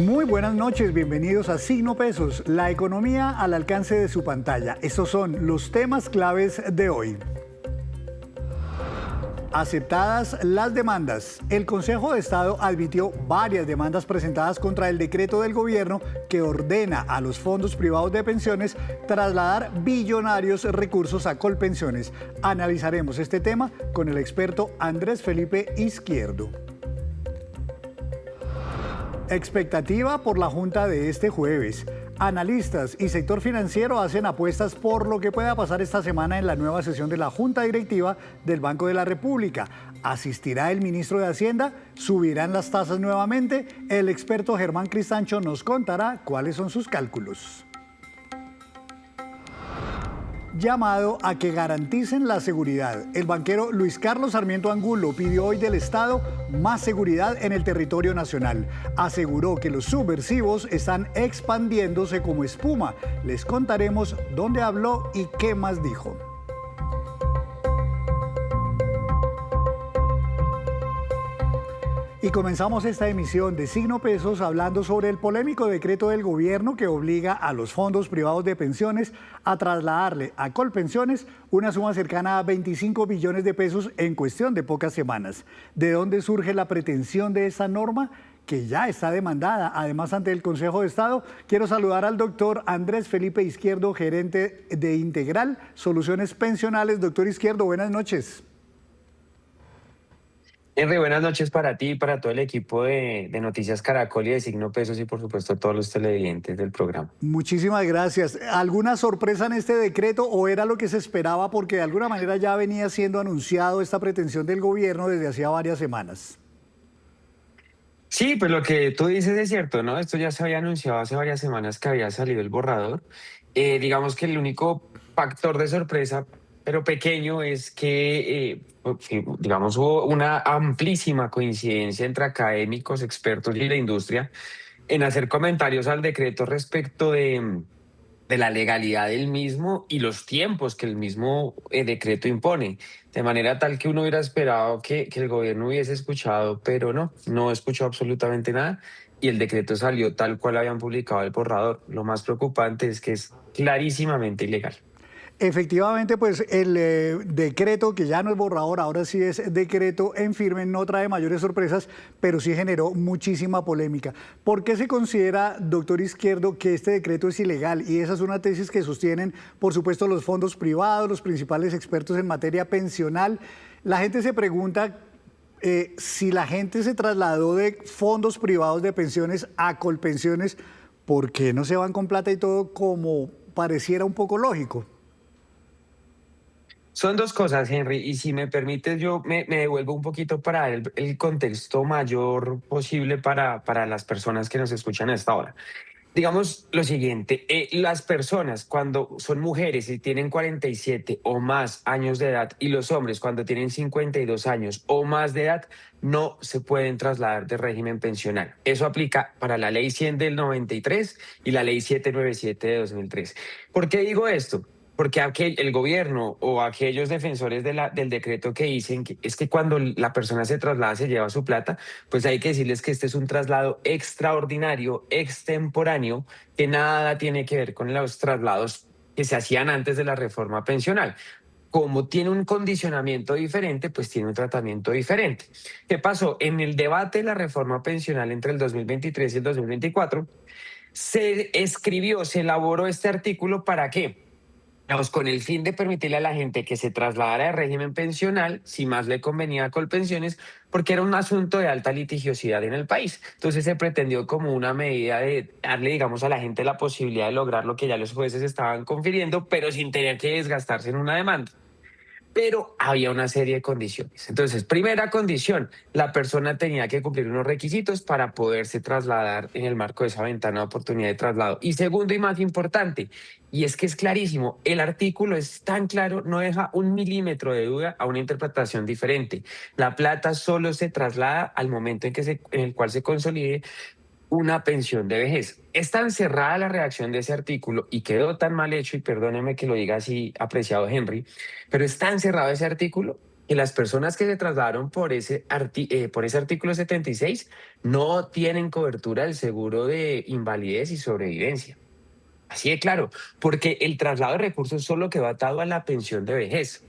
Muy buenas noches, bienvenidos a Signo Pesos, la economía al alcance de su pantalla. Estos son los temas claves de hoy. Aceptadas las demandas. El Consejo de Estado admitió varias demandas presentadas contra el decreto del gobierno que ordena a los fondos privados de pensiones trasladar billonarios recursos a Colpensiones. Analizaremos este tema con el experto Andrés Felipe Izquierdo. Expectativa por la junta de este jueves. Analistas y sector financiero hacen apuestas por lo que pueda pasar esta semana en la nueva sesión de la Junta Directiva del Banco de la República. ¿Asistirá el ministro de Hacienda? ¿Subirán las tasas nuevamente? El experto Germán Cristancho nos contará cuáles son sus cálculos. Llamado a que garanticen la seguridad. El banquero Luis Carlos Sarmiento Angulo pidió hoy del Estado más seguridad en el territorio nacional. Aseguró que los subversivos están expandiéndose como espuma. Les contaremos dónde habló y qué más dijo. Y comenzamos esta emisión de Signo Pesos hablando sobre el polémico decreto del gobierno que obliga a los fondos privados de pensiones a trasladarle a Colpensiones una suma cercana a 25 billones de pesos en cuestión de pocas semanas. ¿De dónde surge la pretensión de esta norma? Que ya está demandada, además ante el Consejo de Estado. Quiero saludar al doctor Andrés Felipe Izquierdo, gerente de Integral Soluciones Pensionales. Doctor Izquierdo, buenas noches. Henry, buenas noches para ti y para todo el equipo de Noticias Caracol y de Signo Pesos y por supuesto a todos los televidentes del programa. Muchísimas gracias. ¿Alguna sorpresa en este decreto o era lo que se esperaba porque de alguna manera ya venía siendo anunciado esta pretensión del gobierno desde hacía varias semanas? Sí, pues lo que tú dices es cierto, ¿no? Esto ya se había anunciado hace varias semanas que había salido el borrador. Digamos que el único factor de sorpresa, pero pequeño, es que, digamos, hubo una amplísima coincidencia entre académicos, expertos y la industria en hacer comentarios al decreto respecto de la legalidad del mismo y los tiempos que el mismo decreto impone. De manera tal que uno hubiera esperado que el gobierno hubiese escuchado, pero no escuchó absolutamente nada y el decreto salió tal cual habían publicado el borrador. Lo más preocupante es que es clarísimamente ilegal. Efectivamente, pues el decreto, que ya no es borrador, ahora sí es decreto en firme, no trae mayores sorpresas, pero sí generó muchísima polémica. ¿Por qué se considera, doctor Izquierdo, que este decreto es ilegal? Y esa es una tesis que sostienen, por supuesto, los fondos privados, los principales expertos en materia pensional. La gente se pregunta si la gente se trasladó de fondos privados de pensiones a Colpensiones, ¿por qué no se van con plata y todo como pareciera un poco lógico? Son dos cosas, Henry, y si me permites, yo me devuelvo un poquito para dar el contexto mayor posible para las personas que nos escuchan a esta hora. Digamos lo siguiente, las personas cuando son mujeres y tienen 47 o más años de edad y los hombres cuando tienen 52 años o más de edad no se pueden trasladar de régimen pensional. Eso aplica para la Ley 100 del 93 y la Ley 797 de 2003. ¿Por qué digo esto? Porque el gobierno o aquellos defensores del decreto que dicen que es que cuando la persona se traslada se lleva su plata, pues hay que decirles que este es un traslado extraordinario, extemporáneo, que nada tiene que ver con los traslados que se hacían antes de la reforma pensional. Como tiene un condicionamiento diferente, pues tiene un tratamiento diferente. ¿Qué pasó? En el debate de la reforma pensional entre el 2023 y el 2024, se elaboró este artículo. ¿Para qué? Digamos, con el fin de permitirle a la gente que se trasladara de régimen pensional, si más le convenía a Colpensiones, porque era un asunto de alta litigiosidad en el país. Entonces se pretendió como una medida de darle, digamos, a la gente la posibilidad de lograr lo que ya los jueces estaban confiriendo, pero sin tener que desgastarse en una demanda. Pero había una serie de condiciones. Entonces, primera condición, la persona tenía que cumplir unos requisitos para poderse trasladar en el marco de esa ventana de oportunidad de traslado. Y segundo y más importante, y es que es clarísimo, el artículo es tan claro, no deja un milímetro de duda a una interpretación diferente. La plata solo se traslada al momento en el cual se consolide una pensión de vejez. Es tan cerrada la redacción de ese artículo y quedó tan mal hecho, y perdóneme que lo diga así, apreciado Henry, pero es tan cerrado ese artículo que las personas que se trasladaron por ese artículo 76 no tienen cobertura del seguro de invalidez y sobrevivencia. Así de claro, porque el traslado de recursos solo quedó atado a la pensión de vejez.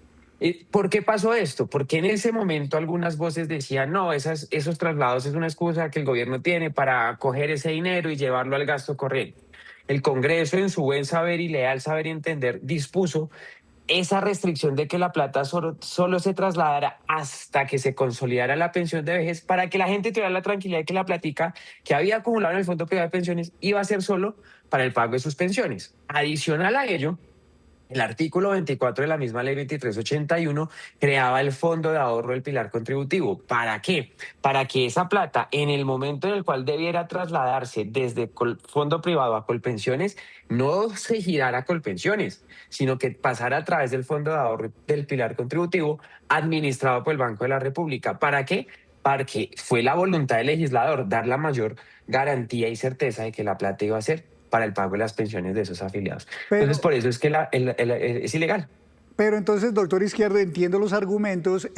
¿Por qué pasó esto? Porque en ese momento algunas voces decían, no, esos traslados es una excusa que el gobierno tiene para coger ese dinero y llevarlo al gasto corriente. El Congreso, en su buen saber y leal saber y entender, dispuso esa restricción de que la plata solo se trasladara hasta que se consolidara la pensión de vejez para que la gente tuviera la tranquilidad de que la platica que había acumulado en el Fondo Privado de Pensiones iba a ser solo para el pago de sus pensiones. Adicional a ello, el artículo 24 de la misma ley 2381 creaba el Fondo de Ahorro del Pilar Contributivo. ¿Para qué? Para que esa plata, en el momento en el cual debiera trasladarse desde fondo privado a Colpensiones, no se girara a Colpensiones, sino que pasara a través del Fondo de Ahorro del Pilar Contributivo administrado por el Banco de la República. ¿Para qué? Porque fue la voluntad del legislador dar la mayor garantía y certeza de que la plata iba a ser para el pago de las pensiones de esos afiliados. Entonces, Pero, por eso es que es ilegal. pero entonces, doctor Izquierdo, entiendo los argumentos.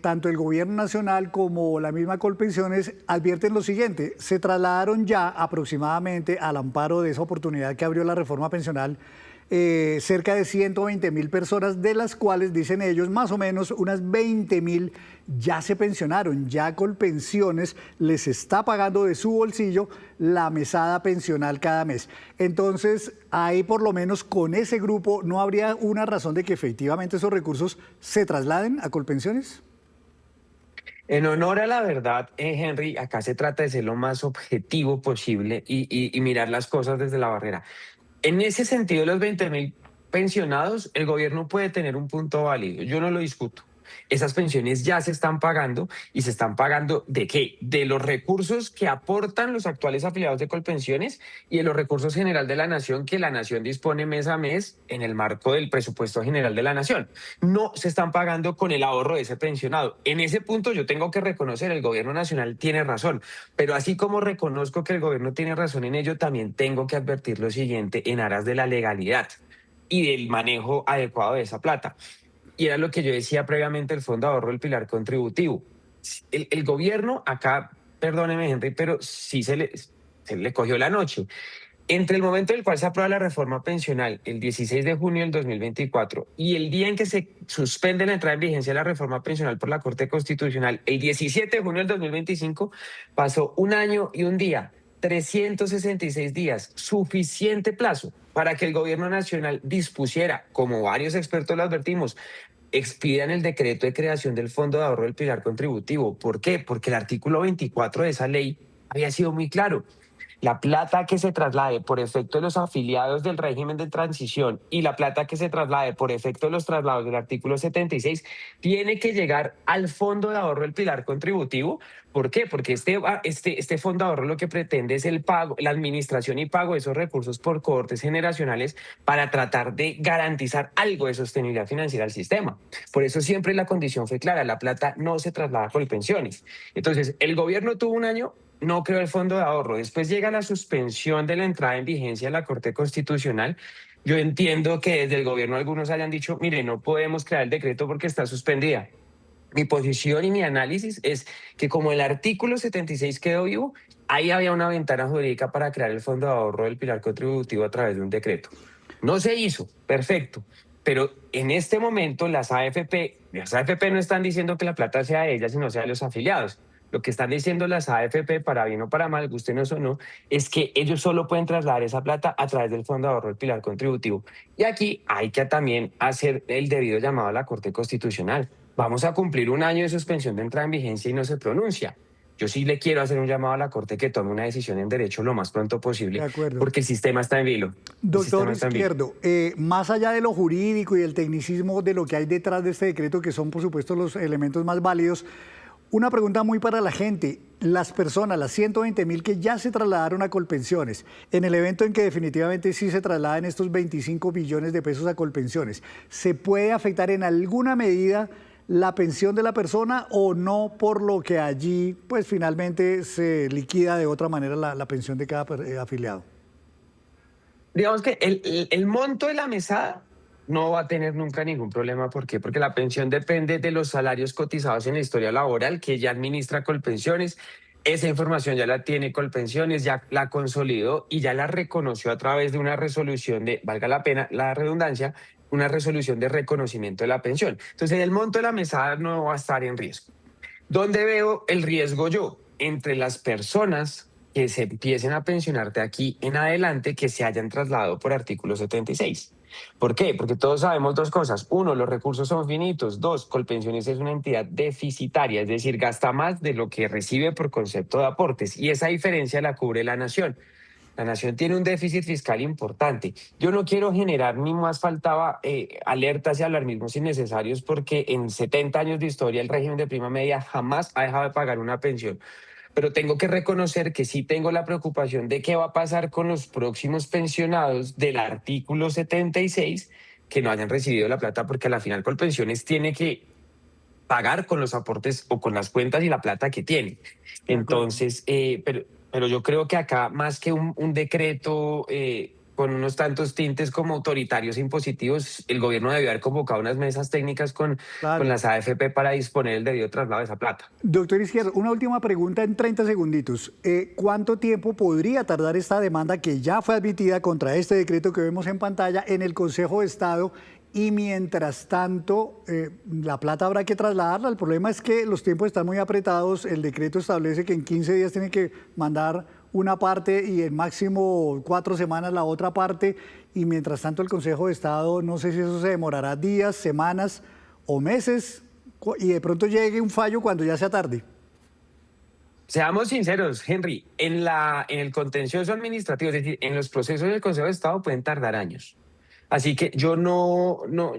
Tanto el gobierno nacional como la misma Colpensiones advierten lo siguiente: se trasladaron ya aproximadamente al amparo de esa oportunidad que abrió la reforma pensional cerca de 120.000 personas, de las cuales, dicen ellos, más o menos unas 20.000 ya se pensionaron. Ya Colpensiones les está pagando de su bolsillo la mesada pensional cada mes. Entonces, ahí por lo menos con ese grupo, ¿no habría una razón de que efectivamente esos recursos se trasladen a Colpensiones? En honor a la verdad, Henry, acá se trata de ser lo más objetivo posible y mirar las cosas desde la barrera. En ese sentido, los 20.000 pensionados, el gobierno puede tener un punto válido. Yo no lo discuto. Esas pensiones ya se están pagando y se están pagando ¿de qué? De los recursos que aportan los actuales afiliados de Colpensiones y de los recursos general de la Nación que la Nación dispone mes a mes en el marco del presupuesto general de la Nación. No se están pagando con el ahorro de ese pensionado. En ese punto yo tengo que reconocer, el gobierno nacional tiene razón, pero así como reconozco que el gobierno tiene razón en ello, también tengo que advertir lo siguiente en aras de la legalidad y del manejo adecuado de esa plata. Y era lo que yo decía previamente, el Fondo de Ahorro del Pilar Contributivo. El gobierno acá, perdóneme, Henry, pero sí se le cogió la noche. Entre el momento en el cual se aprueba la reforma pensional, el 16 de junio del 2024, y el día en que se suspende la entrada en vigencia de la reforma pensional por la Corte Constitucional, el 17 de junio del 2025, pasó un año y un día, 366 días, suficiente plazo para que el gobierno nacional dispusiera, como varios expertos lo advertimos, expidan el decreto de creación del Fondo de Ahorro del Pilar Contributivo. ¿Por qué? Porque el artículo 24 de esa ley había sido muy claro. La plata que se traslade por efecto de los afiliados del régimen de transición y la plata que se traslade por efecto de los traslados del artículo 76 tiene que llegar al Fondo de Ahorro del Pilar Contributivo. ¿Por qué? Porque este Fondo de Ahorro lo que pretende es el pago, la administración y pago de esos recursos por cohortes generacionales para tratar de garantizar algo de sostenibilidad financiera al sistema. Por eso siempre la condición fue clara: la plata no se traslada por pensiones. Entonces, el gobierno tuvo un año, no creó el fondo de ahorro. Después llega la suspensión de la entrada en vigencia de la Corte Constitucional. Yo entiendo que desde el gobierno algunos hayan dicho, mire, no podemos crear el decreto porque está suspendida. Mi posición y mi análisis es que como el artículo 76 quedó vivo, ahí había una ventana jurídica para crear el fondo de ahorro del pilar contributivo a través de un decreto. No se hizo, perfecto. Pero en este momento las AFP no están diciendo que la plata sea de ellas, sino sea de los afiliados. Lo que están diciendo las AFP, para bien o para mal, gustenos o no, es que ellos solo pueden trasladar esa plata a través del Fondo de Ahorro del Pilar Contributivo. Y aquí hay que también hacer el debido llamado a la Corte Constitucional. Vamos a cumplir un año de suspensión de entrada en vigencia y no se pronuncia. Yo sí le quiero hacer un llamado a la Corte que tome una decisión en derecho lo más pronto De posible, acuerdo. porque el sistema está en vilo. Doctor Izquierdo, más allá de lo jurídico y del tecnicismo de lo que hay detrás de este decreto, que son por supuesto los elementos más válidos, una pregunta muy para la gente: las personas, las 120.000 que ya se trasladaron a Colpensiones, en el evento en que definitivamente sí se trasladen estos 25 billones de pesos a Colpensiones, ¿se puede afectar en alguna medida la pensión de la persona o no, por lo que allí pues finalmente se liquida de otra manera la pensión de cada afiliado? Digamos que el monto de la mesada no va a tener nunca ningún problema. ¿Por qué? Porque la pensión depende de los salarios cotizados en la historia laboral que ya administra Colpensiones. Esa información ya la tiene Colpensiones, ya la consolidó y ya la reconoció a través de una resolución de, valga la pena la redundancia, una resolución de reconocimiento de la pensión. Entonces, el monto de la mesada no va a estar en riesgo. ¿Dónde veo el riesgo yo? Entre las personas que se empiecen a pensionar de aquí en adelante que se hayan trasladado por artículo 76. ¿Por qué? Porque todos sabemos dos cosas. Uno, los recursos son finitos. Dos, Colpensiones es una entidad deficitaria, es decir, gasta más de lo que recibe por concepto de aportes. Y esa diferencia la cubre la nación. La nación tiene un déficit fiscal importante. Yo no quiero generar, ni más faltaba, alertas y alarmismos innecesarios porque en 70 años de historia el régimen de prima media jamás ha dejado de pagar una pensión. Pero tengo que reconocer que sí tengo la preocupación de qué va a pasar con los próximos pensionados del artículo 76 que no hayan recibido la plata porque a la final Colpensiones tiene que pagar con los aportes o con las cuentas y la plata que tiene. De acuerdo. Entonces, pero yo creo que acá, más que un decreto con unos tantos tintes como autoritarios e impositivos, el gobierno debió haber convocado unas mesas técnicas con Claro. las AFP para disponer el debido traslado de esa plata. Doctor Izquierdo, una última pregunta en 30 segunditos. ¿Cuánto tiempo podría tardar esta demanda que ya fue admitida contra este decreto que vemos en pantalla en el Consejo de Estado? Y mientras tanto, la plata habrá que trasladarla. El problema es que los tiempos están muy apretados. El decreto establece que en 15 días tiene que mandar una parte y en máximo 4 semanas la otra parte. Y mientras tanto, el Consejo de Estado, no sé si eso se demorará días, semanas o meses y de pronto llegue un fallo cuando ya sea tarde. Seamos sinceros, Henry, en el contencioso administrativo, es decir, en los procesos del Consejo de Estado pueden tardar años. Así que yo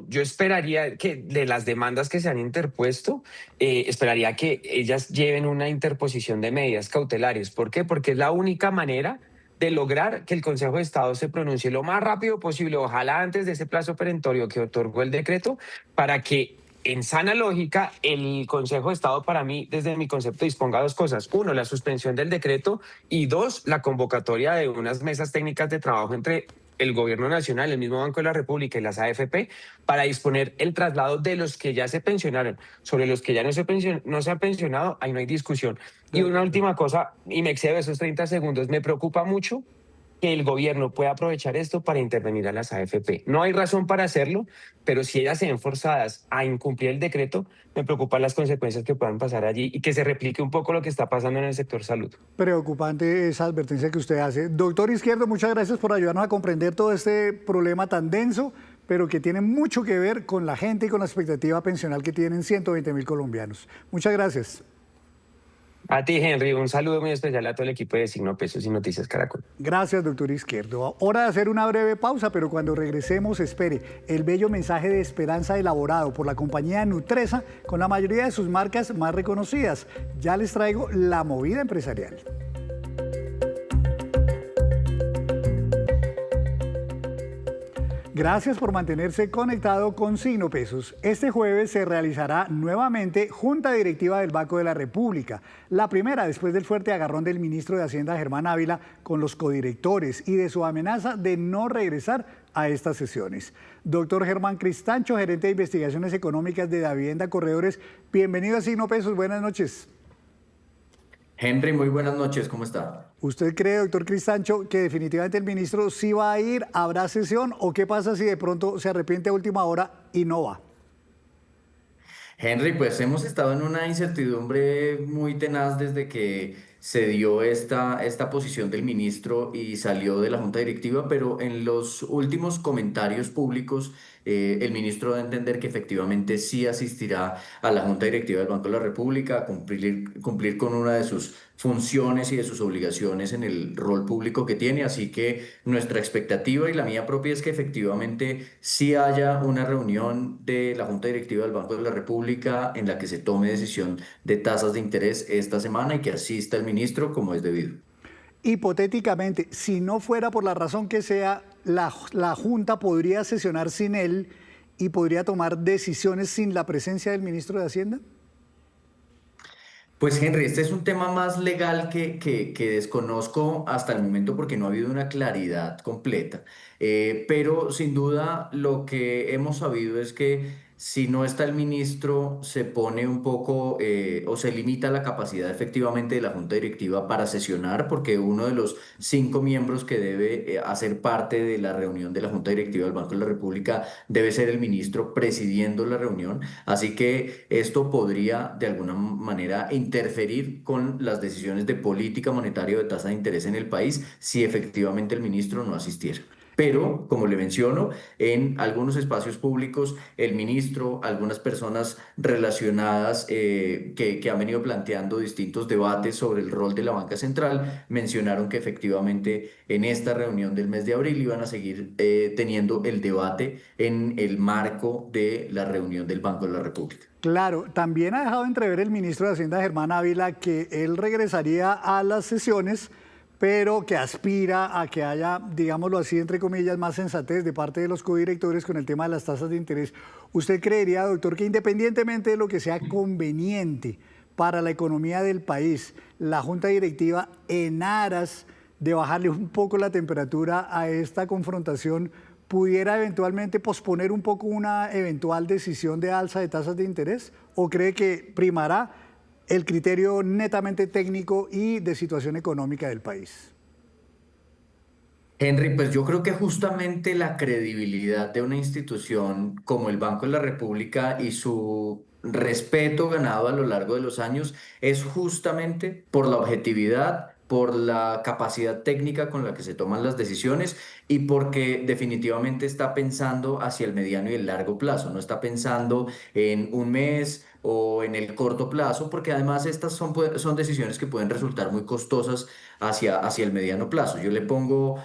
yo esperaría que de las demandas que se han interpuesto, esperaría que ellas lleven una interposición de medidas cautelares. ¿Por qué? Porque es la única manera de lograr que el Consejo de Estado se pronuncie lo más rápido posible, ojalá antes de ese plazo perentorio que otorgó el decreto, para que en sana lógica el Consejo de Estado para mí, desde mi concepto, disponga dos cosas. Uno, la suspensión del decreto y dos, la convocatoria de unas mesas técnicas de trabajo entre el gobierno nacional, el mismo Banco de la República y las AFP para disponer el traslado de los que ya se pensionaron. Sobre los que ya no se han pensionado, ahí no hay discusión. De Y una acuerdo. última cosa, y me excedo esos 30 segundos, me preocupa mucho que el gobierno pueda aprovechar esto para intervenir a las AFP. No hay razón para hacerlo, pero si ellas se ven forzadas a incumplir el decreto, me preocupan las consecuencias que puedan pasar allí y que se replique un poco lo que está pasando en el sector salud. Preocupante esa advertencia que usted hace. Doctor Izquierdo, muchas gracias por ayudarnos a comprender todo este problema tan denso, pero que tiene mucho que ver con la gente y con la expectativa pensional que tienen 120.000 colombianos. Muchas gracias. A ti, Henry, un saludo muy especial a todo el equipo de Signo Pesos y Noticias Caracol. Gracias, doctor Izquierdo. Hora de hacer una breve pausa, pero cuando regresemos, espere el bello mensaje de esperanza elaborado por la compañía Nutresa con la mayoría de sus marcas más reconocidas. Ya les traigo la movida empresarial. Gracias por mantenerse conectado con Signo Pesos. Este jueves se realizará nuevamente Junta Directiva del Banco de la República, la primera después del fuerte agarrón del ministro de Hacienda Germán Ávila con los codirectores y de su amenaza de no regresar a estas sesiones. Doctor Germán Cristancho, gerente de investigaciones económicas de Davivienda Corredores, bienvenido a Signo Pesos, buenas noches. Henry, muy buenas noches, ¿cómo está? ¿Usted cree, doctor Cristancho, que definitivamente el ministro sí va a ir, habrá sesión o qué pasa si de pronto se arrepiente a última hora y no va? Henry, pues hemos estado en una incertidumbre muy tenaz desde que se dio esta posición del ministro y salió de la Junta Directiva, pero en los últimos comentarios públicos, el ministro da a entender que efectivamente sí asistirá a la Junta Directiva del Banco de la República a cumplir con una de sus funciones y de sus obligaciones en el rol público que tiene. Así que nuestra expectativa y la mía propia es que efectivamente sí haya una reunión de la Junta Directiva del Banco de la República en la que se tome decisión de tasas de interés esta semana y que asista el ministro como es debido. Hipotéticamente, si no fuera por la razón que sea, la Junta podría sesionar sin él y podría tomar decisiones sin la presencia del ministro de Hacienda. Pues Henry, este es un tema más legal que desconozco hasta el momento porque no ha habido una claridad completa. Pero sin duda lo que hemos sabido es que si no está el ministro, se pone un poco o se limita la capacidad efectivamente de la Junta Directiva para sesionar, porque uno de los 5 miembros que debe hacer parte de la reunión de la Junta Directiva del Banco de la República debe ser el ministro presidiendo la reunión. Así que esto podría de alguna manera interferir con las decisiones de política monetaria o de tasa de interés en el país si efectivamente el ministro no asistiera. Pero, como le menciono, en algunos espacios públicos, el ministro, algunas personas relacionadas que han venido planteando distintos debates sobre el rol de la banca central, mencionaron que efectivamente en esta reunión del mes de abril iban a seguir teniendo el debate en el marco de la reunión del Banco de la República. Claro, también ha dejado entrever el ministro de Hacienda, Germán Ávila, que él regresaría a las sesiones, pero que aspira a que haya, digámoslo así, entre comillas, más sensatez de parte de los codirectores con el tema de las tasas de interés. ¿Usted creería, doctor, que independientemente de lo que sea conveniente para la economía del país, la Junta Directiva, en aras de bajarle un poco la temperatura a esta confrontación, pudiera eventualmente posponer un poco una eventual decisión de alza de tasas de interés? ¿O cree que primará el criterio netamente técnico y de situación económica del país? Henry, pues yo creo que justamente la credibilidad de una institución como el Banco de la República y su respeto ganado a lo largo de los años es justamente por la objetividad, por la capacidad técnica con la que se toman las decisiones y porque definitivamente está pensando hacia el mediano y el largo plazo, no está pensando en un mes o en el corto plazo, porque además estas son decisiones que pueden resultar muy costosas hacia el mediano plazo. Yo le pongo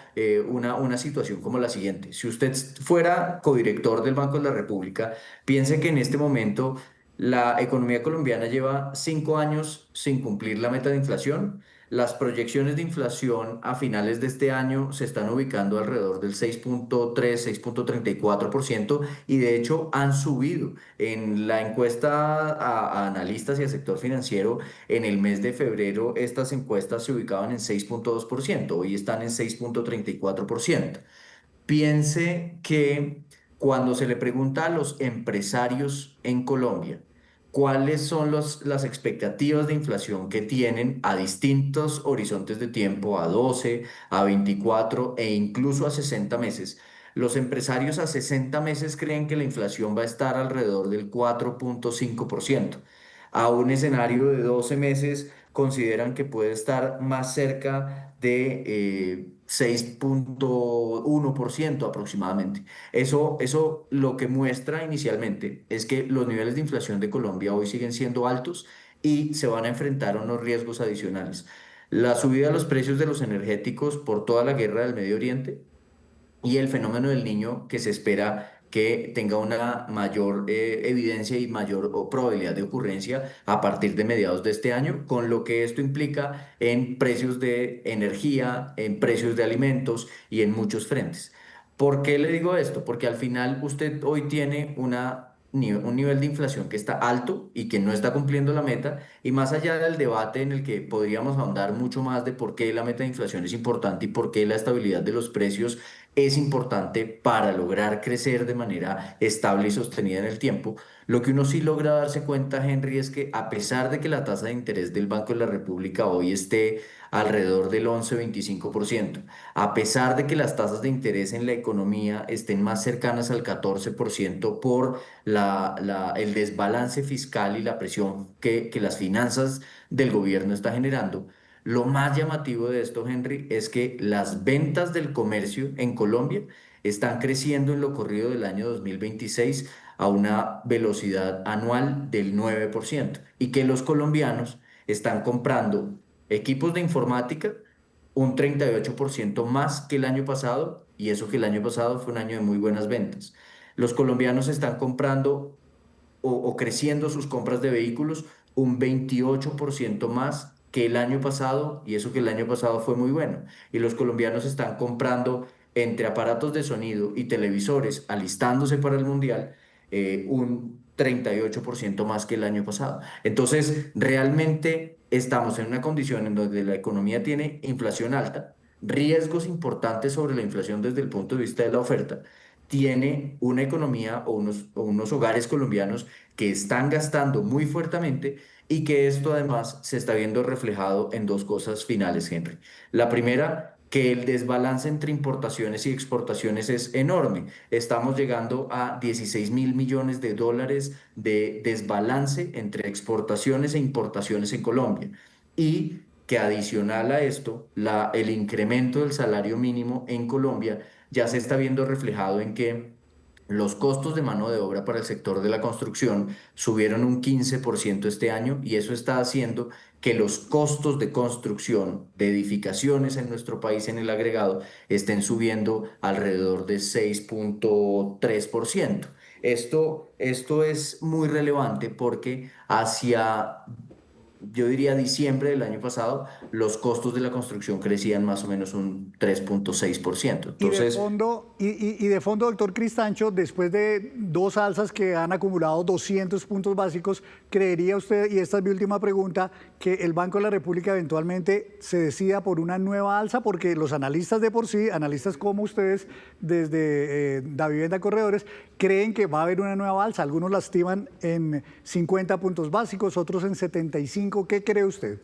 una situación como la siguiente. Si usted fuera codirector del Banco de la República, piense que en este momento la economía colombiana lleva 5 años sin cumplir la meta de inflación. Las proyecciones de inflación a finales de este año se están ubicando alrededor del 6.3, 6.34% y de hecho han subido. En la encuesta a analistas y al sector financiero, en el mes de febrero estas encuestas se ubicaban en 6.2%, hoy están en 6.34%. Piense que cuando se le pregunta a los empresarios en Colombia cuáles son las expectativas de inflación que tienen a distintos horizontes de tiempo, a 12, a 24 e incluso a 60 meses, los empresarios a 60 meses creen que la inflación va a estar alrededor del 4.5%. A un escenario de 12 meses consideran que puede estar más cerca de 6.1% aproximadamente. Eso lo que muestra inicialmente es que los niveles de inflación de Colombia hoy siguen siendo altos y se van a enfrentar a unos riesgos adicionales. La subida de los precios de los energéticos por toda la guerra del Medio Oriente y el fenómeno del niño que se espera que tenga una mayor evidencia y mayor probabilidad de ocurrencia a partir de mediados de este año, con lo que esto implica en precios de energía, en precios de alimentos y en muchos frentes. ¿Por qué le digo esto? Porque al final usted hoy tiene un nivel de inflación que está alto y que no está cumpliendo la meta, y más allá del debate en el que podríamos ahondar mucho más de por qué la meta de inflación es importante y por qué la estabilidad de los precios es importante para lograr crecer de manera estable y sostenida en el tiempo, lo que uno sí logra darse cuenta, Henry, es que a pesar de que la tasa de interés del Banco de la República hoy esté alrededor del 11-25%, a pesar de que las tasas de interés en la economía estén más cercanas al 14% por el desbalance fiscal y la presión que las finanzas del gobierno está generando, lo más llamativo de esto, Henry, es que las ventas del comercio en Colombia están creciendo en lo corrido del año 2026 a una velocidad anual del 9% y que los colombianos están comprando equipos de informática un 38% más que el año pasado, y eso que el año pasado fue un año de muy buenas ventas. Los colombianos están comprando o creciendo sus compras de vehículos un 28% más que el año pasado, y eso que el año pasado fue muy bueno. Y los colombianos están comprando entre aparatos de sonido y televisores, alistándose para el mundial, un 38% más que el año pasado. Entonces, realmente estamos en una condición en donde la economía tiene inflación alta, riesgos importantes sobre la inflación desde el punto de vista de la oferta, tiene una economía o unos hogares colombianos que están gastando muy fuertemente y que esto además se está viendo reflejado en dos cosas finales, Henry. La primera, que el desbalance entre importaciones y exportaciones es enorme. Estamos llegando a 16.000 millones de dólares de desbalance entre exportaciones e importaciones en Colombia. Y que adicional a esto, el incremento del salario mínimo en Colombia ya se está viendo reflejado en que los costos de mano de obra para el sector de la construcción subieron un 15% este año y eso está haciendo que los costos de construcción de edificaciones en nuestro país en el agregado estén subiendo alrededor de 6.3%. Esto es muy relevante porque hacia, yo diría, diciembre del año pasado, los costos de la construcción crecían más o menos un 3.6%. Y de Entonces, fondo, y de fondo, doctor Cristancho, después de dos alzas que han acumulado 200 puntos básicos, ¿creería usted, y esta es mi última pregunta, que el Banco de la República eventualmente se decida por una nueva alza? Porque los analistas de por sí, analistas como ustedes desde Davivienda Corredores, creen que va a haber una nueva alza. Algunos la estiman en 50 puntos básicos, otros en 75. ¿Qué cree usted?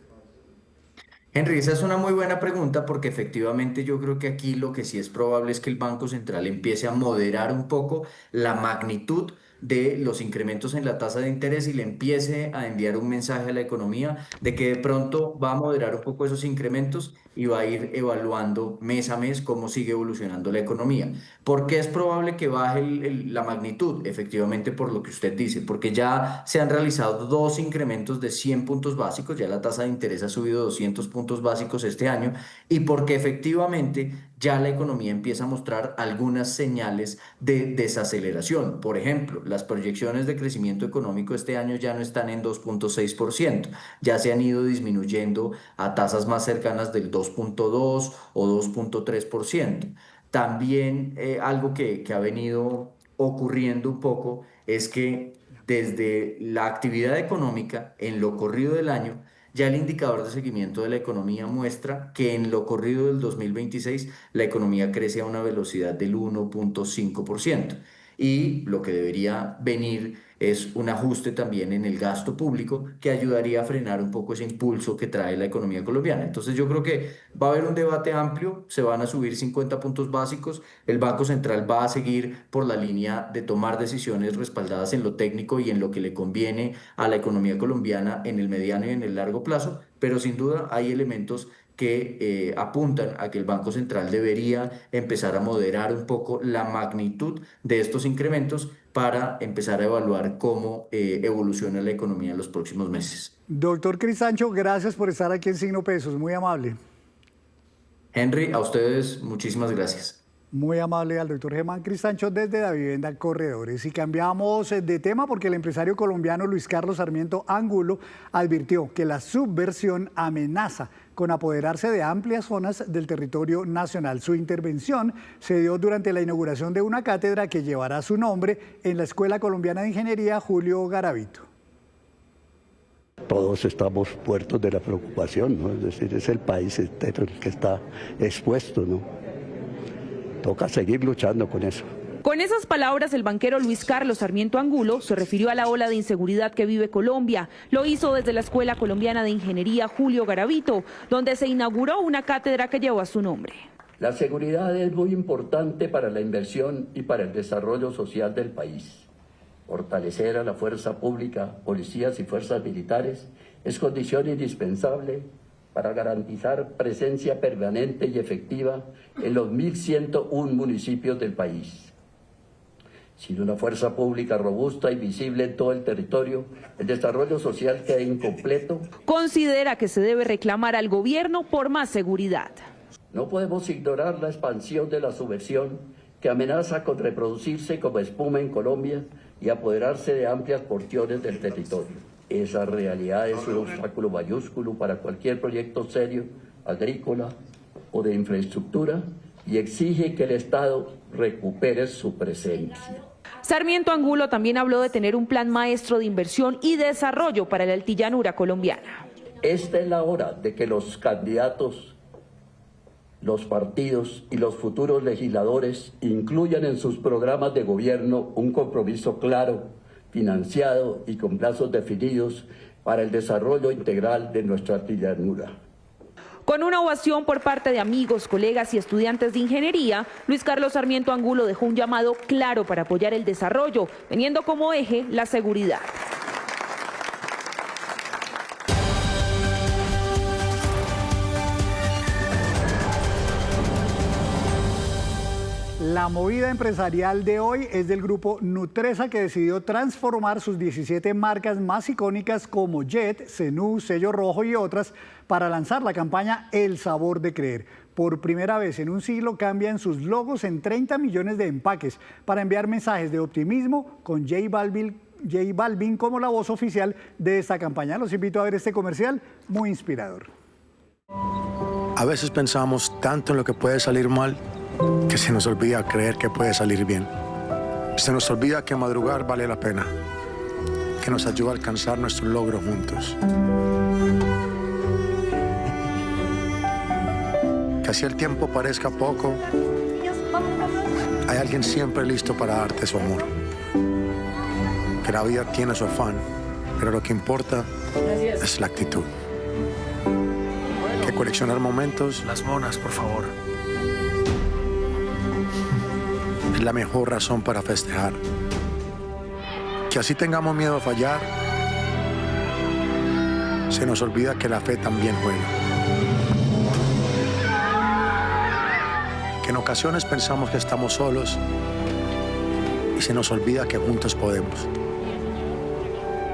Henry, esa es una muy buena pregunta porque efectivamente yo creo que aquí lo que sí es probable es que el Banco Central empiece a moderar un poco la magnitud de los incrementos en la tasa de interés y le empiece a enviar un mensaje a la economía de que de pronto va a moderar un poco esos incrementos y va a ir evaluando mes a mes cómo sigue evolucionando la economía. ¿Por qué es probable que baje la magnitud? Efectivamente, por lo que usted dice, porque ya se han realizado dos incrementos de 100 puntos básicos, ya la tasa de interés ha subido 200 puntos básicos este año, y porque efectivamente ya la economía empieza a mostrar algunas señales de desaceleración. Por ejemplo, las proyecciones de crecimiento económico este año ya no están en 2.6%, ya se han ido disminuyendo a tasas más cercanas del 2.2 o 2.3%. También algo que ha venido ocurriendo un poco es que desde la actividad económica en lo corrido del año, ya el indicador de seguimiento de la economía muestra que en lo corrido del 2026 la economía crece a una velocidad del 1.5%. Y lo que debería venir es un ajuste también en el gasto público que ayudaría a frenar un poco ese impulso que trae la economía colombiana. Entonces yo creo que va a haber un debate amplio, se van a subir 50 puntos básicos, el Banco Central va a seguir por la línea de tomar decisiones respaldadas en lo técnico y en lo que le conviene a la economía colombiana en el mediano y en el largo plazo, pero sin duda hay elementos que apuntan a que el Banco Central debería empezar a moderar un poco la magnitud de estos incrementos para empezar a evaluar cómo evoluciona la economía en los próximos meses. Doctor Cristancho, gracias por estar aquí en Signo Pesos, muy amable. Henry, a ustedes muchísimas gracias. Muy amable al doctor Germán Cristancho desde Davivienda Corredores. Y cambiamos de tema porque el empresario colombiano Luis Carlos Sarmiento Angulo advirtió que la subversión amenaza con apoderarse de amplias zonas del territorio nacional. Su intervención se dio durante la inauguración de una cátedra que llevará su nombre en la Escuela Colombiana de Ingeniería Julio Garavito. Todos estamos puertos de la preocupación, ¿no? Es decir, es el país entero el que está expuesto, ¿no? Toca seguir luchando con eso. Con esas palabras, el banquero Luis Carlos Sarmiento Angulo se refirió a la ola de inseguridad que vive Colombia. Lo hizo desde la Escuela Colombiana de Ingeniería Julio Garavito, donde se inauguró una cátedra que lleva su nombre. La seguridad es muy importante para la inversión y para el desarrollo social del país. Fortalecer a la fuerza pública, policías y fuerzas militares es condición indispensable para garantizar presencia permanente y efectiva en los 1.101 municipios del país. Sin una fuerza pública robusta y visible en todo el territorio, el desarrollo social queda incompleto. Considera que se debe reclamar al gobierno por más seguridad. No podemos ignorar la expansión de la subversión que amenaza con reproducirse como espuma en Colombia y apoderarse de amplias porciones del territorio. Esa realidad es un obstáculo mayúsculo para cualquier proyecto serio, agrícola o de infraestructura, y exige que el Estado recupere su presencia. Sarmiento Angulo también habló de tener un plan maestro de inversión y desarrollo para la altillanura colombiana. Esta es la hora de que los candidatos, los partidos y los futuros legisladores incluyan en sus programas de gobierno un compromiso claro, financiado y con plazos definidos para el desarrollo integral de nuestra altillanura. Con una ovación por parte de amigos, colegas y estudiantes de ingeniería, Luis Carlos Sarmiento Angulo dejó un llamado claro para apoyar el desarrollo, teniendo como eje la seguridad. La movida empresarial de hoy es del grupo Nutresa, que decidió transformar sus 17 marcas más icónicas como Jet, Zenú, Sello Rojo y otras para lanzar la campaña El Sabor de Creer. Por primera vez en un siglo cambian sus logos en 30 millones de empaques para enviar mensajes de optimismo con J Balvin como la voz oficial de esta campaña. Los invito a ver este comercial muy inspirador. A veces pensamos tanto en lo que puede salir mal que se nos olvida creer que puede salir bien. Se nos olvida que madrugar vale la pena, que nos ayuda a alcanzar nuestros logros juntos. Que así el tiempo parezca poco, hay alguien siempre listo para darte su amor. Que la vida tiene su afán, pero lo que importa es la actitud. Que coleccionar momentos, las monas, por favor, es la mejor razón para festejar. Que así tengamos miedo a fallar, se nos olvida que la fe también juega. Que en ocasiones pensamos que estamos solos y se nos olvida que juntos podemos.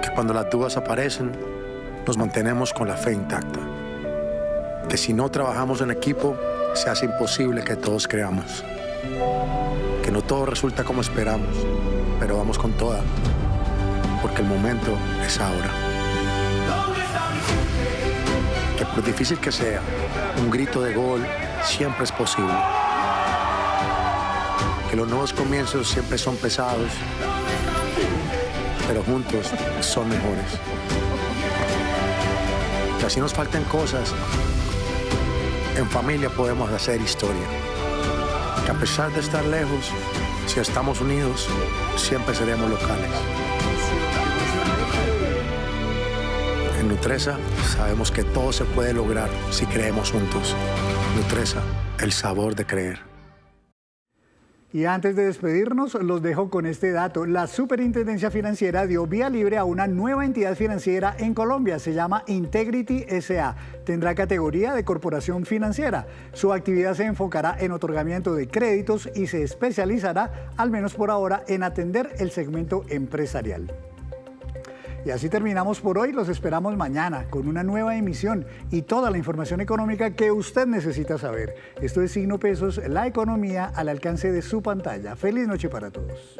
Que cuando las dudas aparecen, nos mantenemos con la fe intacta. Que si no trabajamos en equipo, se hace imposible que todos creamos. Que no todo resulta como esperamos, pero vamos con toda, porque el momento es ahora. Que por difícil que sea, un grito de gol siempre es posible. Que los nuevos comienzos siempre son pesados, pero juntos son mejores. Que así nos falten cosas, en familia podemos hacer historia. Que a pesar de estar lejos, si estamos unidos, siempre seremos locales. En Nutresa sabemos que todo se puede lograr si creemos juntos. Nutresa, el sabor de creer. Y antes de despedirnos, los dejo con este dato. La Superintendencia Financiera dio vía libre a una nueva entidad financiera en Colombia. Se llama Integrity S.A. Tendrá categoría de corporación financiera. Su actividad se enfocará en otorgamiento de créditos y se especializará, al menos por ahora, en atender el segmento empresarial. Y así terminamos por hoy. Los esperamos mañana con una nueva emisión y toda la información económica que usted necesita saber. Esto es Signo Pesos, la economía al alcance de su pantalla. Feliz noche para todos.